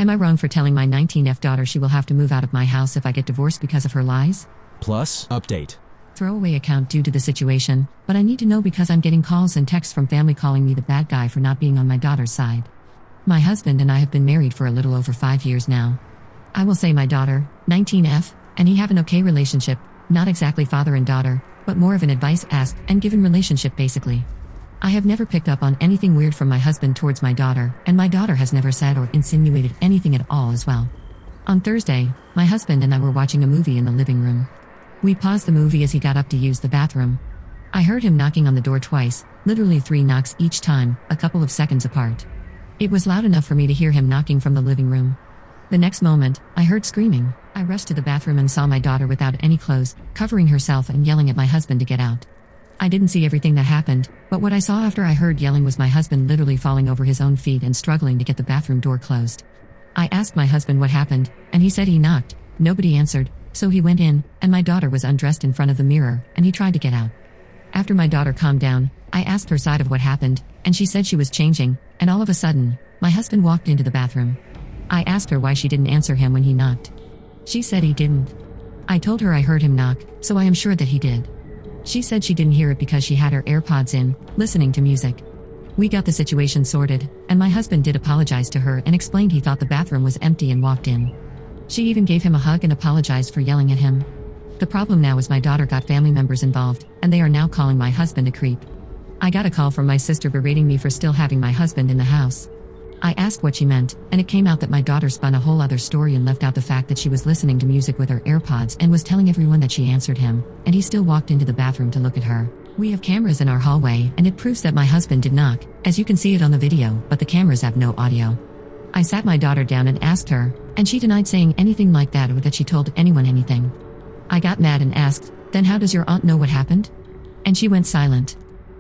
Am I wrong for telling my 19F daughter she will have to move out of my house if I get divorced because of her lies? Plus, update. Throwaway account due to the situation, but I need to know because I'm getting calls and texts from family calling me the bad guy for not being on my daughter's side. My husband and I have been married for a little over 5 years now. I will say my daughter, 19F, and he have an okay relationship, not exactly father and daughter, but more of an advice asked and given relationship basically. I have never picked up on anything weird from my husband towards my daughter, and my daughter has never said or insinuated anything at all as well. On Thursday, my husband and I were watching a movie in the living room. We paused the movie as he got up to use the bathroom. I heard him knocking on the door twice, literally 3 knocks each time, a couple of seconds apart. It was loud enough for me to hear him knocking from the living room. The next moment, I heard screaming. I rushed to the bathroom and saw my daughter without any clothes, covering herself and yelling at my husband to get out. I didn't see everything that happened, but what I saw after I heard yelling was my husband literally falling over his own feet and struggling to get the bathroom door closed. I asked my husband what happened, and he said he knocked. Nobody answered, so he went in, and my daughter was undressed in front of the mirror, and he tried to get out. After my daughter calmed down, I asked her side of what happened, and she said she was changing, and all of a sudden, my husband walked into the bathroom. I asked her why she didn't answer him when he knocked. She said he didn't. I told her I heard him knock, so I am sure that he did. She said she didn't hear it because she had her AirPods in, listening to music. We got the situation sorted, and my husband did apologize to her and explained he thought the bathroom was empty and walked in. She even gave him a hug and apologized for yelling at him. The problem now is my daughter got family members involved, and they are now calling my husband a creep. I got a call from my sister berating me for still having my husband in the house. I asked what she meant, and it came out that my daughter spun a whole other story and left out the fact that she was listening to music with her AirPods and was telling everyone that she answered him, and he still walked into the bathroom to look at her. We have cameras in our hallway, and it proves that my husband did knock, as you can see it on the video, but the cameras have no audio. I sat my daughter down and asked her, and she denied saying anything like that or that she told anyone anything. I got mad and asked, "Then how does your aunt know what happened?" And she went silent.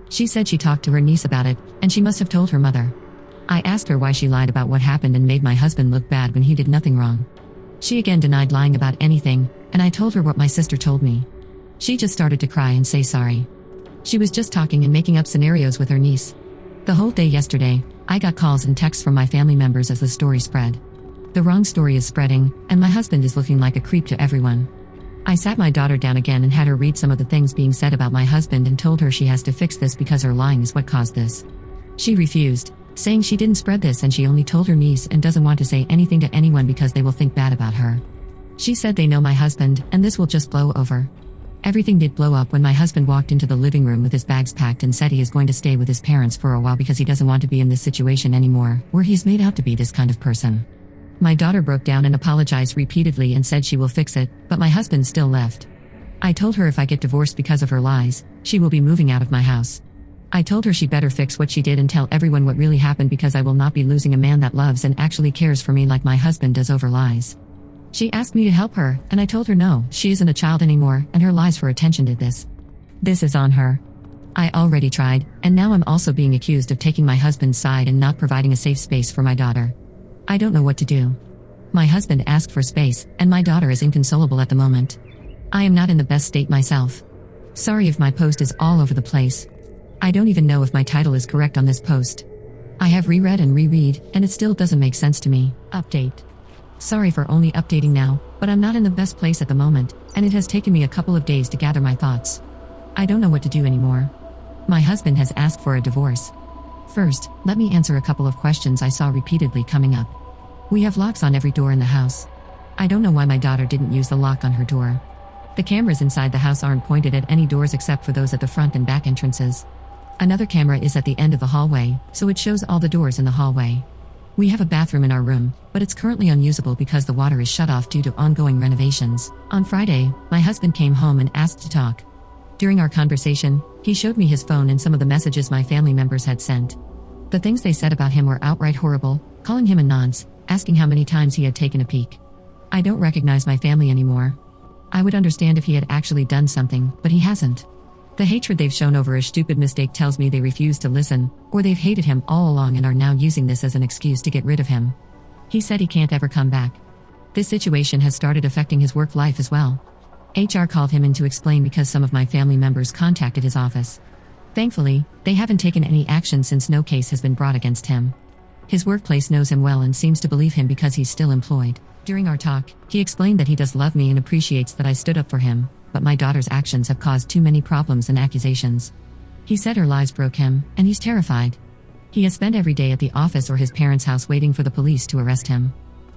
She said she talked to her niece about it, and she must have told her mother. I asked her why she lied about what happened and made my husband look bad when he did nothing wrong. She again denied lying about anything, and I told her what my sister told me. She just started to cry and say sorry. She was just talking and making up scenarios with her niece. The whole day yesterday, I got calls and texts from my family members as the story spread. The wrong story is spreading, and my husband is looking like a creep to everyone. I sat my daughter down again and had her read some of the things being said about my husband and told her she has to fix this because her lying is what caused this. She refused, saying she didn't spread this and she only told her niece and doesn't want to say anything to anyone because they will think bad about her. She said they know my husband and this will just blow over. Everything did blow up when my husband walked into the living room with his bags packed and said he is going to stay with his parents for a while because he doesn't want to be in this situation anymore, where he's made out to be this kind of person. My daughter broke down and apologized repeatedly and said she will fix it, but my husband still left. I told her if I get divorced because of her lies, she will be moving out of my house. I told her she better fix what she did and tell everyone what really happened because I will not be losing a man that loves and actually cares for me like my husband does over lies. She asked me to help her, and I told her no, she isn't a child anymore, and her lies for attention did this. This is on her. I already tried, and now I'm also being accused of taking my husband's side and not providing a safe space for my daughter. I don't know what to do. My husband asked for space, and my daughter is inconsolable at the moment. I am not in the best state myself. Sorry if my post is all over the place. I don't even know if my title is correct on this post. I have reread and reread, and it still doesn't make sense to me. Update. Sorry for only updating now, but I'm not in the best place at the moment, and it has taken me a couple of days to gather my thoughts. I don't know what to do anymore. My husband has asked for a divorce. First, let me answer a couple of questions I saw repeatedly coming up. We have locks on every door in the house. I don't know why my daughter didn't use the lock on her door. The cameras inside the house aren't pointed at any doors except for those at the front and back entrances. Another camera is at the end of the hallway, so it shows all the doors in the hallway. We have a bathroom in our room, but it's currently unusable because the water is shut off due to ongoing renovations. On Friday, my husband came home and asked to talk. During our conversation, he showed me his phone and some of the messages my family members had sent. The things they said about him were outright horrible, calling him a nonce, asking how many times he had taken a peek. I don't recognize my family anymore. I would understand if he had actually done something, but he hasn't. The hatred they've shown over a stupid mistake tells me they refuse to listen, or they've hated him all along and are now using this as an excuse to get rid of him. He said he can't ever come back. This situation has started affecting his work life as well. HR called him in to explain because some of my family members contacted his office. Thankfully, they haven't taken any action since no case has been brought against him. His workplace knows him well and seems to believe him because he's still employed. During our talk, he explained that he does love me and appreciates that I stood up for him, but my daughter's actions have caused too many problems and accusations. He said her lies broke him, and he's terrified. He has spent every day at the office or his parents' house waiting for the police to arrest him.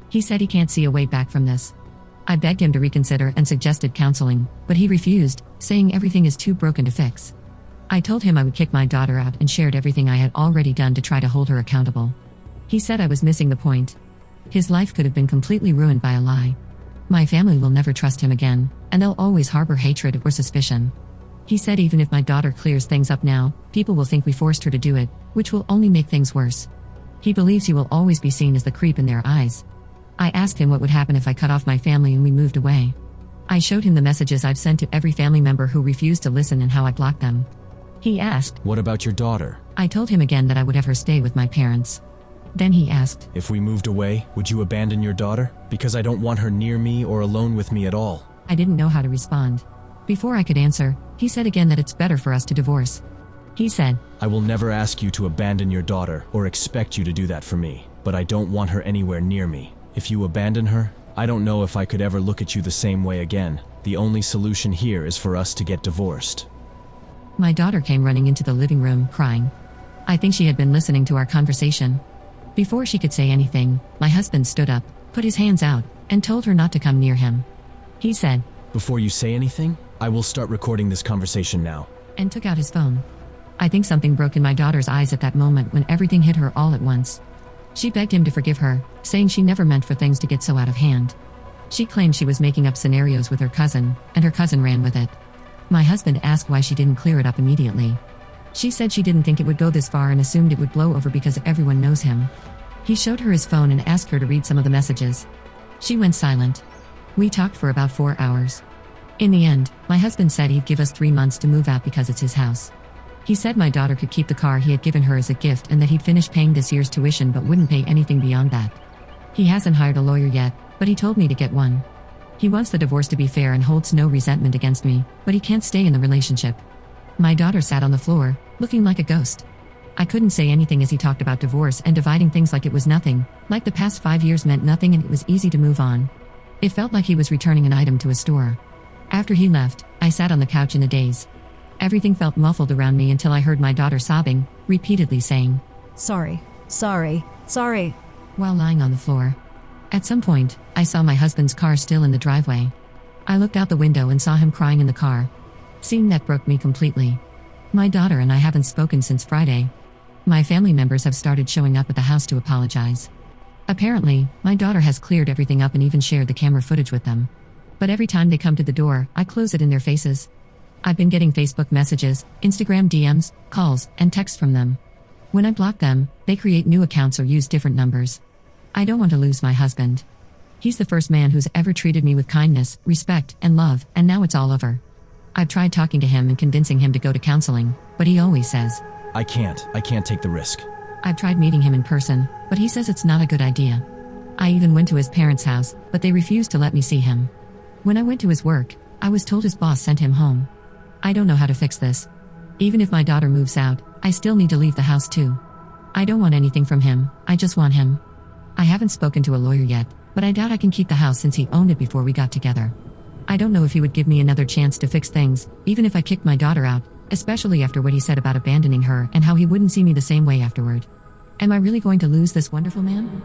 He said he can't see a way back from this. I begged him to reconsider and suggested counseling, but he refused, saying everything is too broken to fix. I told him I would kick my daughter out and shared everything I had already done to try to hold her accountable. He said I was missing the point. His life could have been completely ruined by a lie. My family will never trust him again, and they'll always harbor hatred or suspicion. He said even if my daughter clears things up now, people will think we forced her to do it, which will only make things worse. He believes he will always be seen as the creep in their eyes. I asked him what would happen if I cut off my family and we moved away. I showed him the messages I've sent to every family member who refused to listen and how I blocked them. He asked, "What about your daughter?" I told him again that I would have her stay with my parents. Then he asked, "If we moved away, would you abandon your daughter? Because I don't want her near me or alone with me at all." I didn't know how to respond. Before I could answer, he said again that it's better for us to divorce. He said, "I will never ask you to abandon your daughter or expect you to do that for me, but I don't want her anywhere near me. If you abandon her, I don't know if I could ever look at you the same way again. The only solution here is for us to get divorced." My daughter came running into the living room, crying. I think she had been listening to our conversation. Before she could say anything, my husband stood up, put his hands out, and told her not to come near him. He said, "Before you say anything, I will start recording this conversation now," and took out his phone. I think something broke in my daughter's eyes at that moment when everything hit her all at once. She begged him to forgive her, saying she never meant for things to get so out of hand. She claimed she was making up scenarios with her cousin, and her cousin ran with it. My husband asked why she didn't clear it up immediately. She said she didn't think it would go this far and assumed it would blow over because everyone knows him. He showed her his phone and asked her to read some of the messages. She went silent. We talked for about 4 hours. In the end, my husband said he'd give us 3 months to move out because it's his house. He said my daughter could keep the car he had given her as a gift and that he'd finish paying this year's tuition but wouldn't pay anything beyond that. He hasn't hired a lawyer yet, but he told me to get one. He wants the divorce to be fair and holds no resentment against me, but he can't stay in the relationship. My daughter sat on the floor, looking like a ghost. I couldn't say anything as he talked about divorce and dividing things like it was nothing, like the past 5 years meant nothing and it was easy to move on. It felt like he was returning an item to a store. After he left, I sat on the couch in a daze. Everything felt muffled around me until I heard my daughter sobbing, repeatedly saying, "Sorry, sorry, sorry," while lying on the floor. At some point, I saw my husband's car still in the driveway. I looked out the window and saw him crying in the car. Seeing that broke me completely. My daughter and I haven't spoken since Friday. My family members have started showing up at the house to apologize. Apparently, my daughter has cleared everything up and even shared the camera footage with them. But every time they come to the door, I close it in their faces. I've been getting Facebook messages, Instagram DMs, calls, and texts from them. When I block them, they create new accounts or use different numbers. I don't want to lose my husband. He's the first man who's ever treated me with kindness, respect, and love, and now it's all over. I've tried talking to him and convincing him to go to counseling, but he always says, I can't take the risk." I've tried meeting him in person, but he says it's not a good idea. I even went to his parents' house, but they refused to let me see him. When I went to his work, I was told his boss sent him home. I don't know how to fix this. Even if my daughter moves out, I still need to leave the house too. I don't want anything from him, I just want him. I haven't spoken to a lawyer yet, but I doubt I can keep the house since he owned it before we got together. I don't know if he would give me another chance to fix things, even if I kicked my daughter out, especially after what he said about abandoning her and how he wouldn't see me the same way afterward. Am I really going to lose this wonderful man?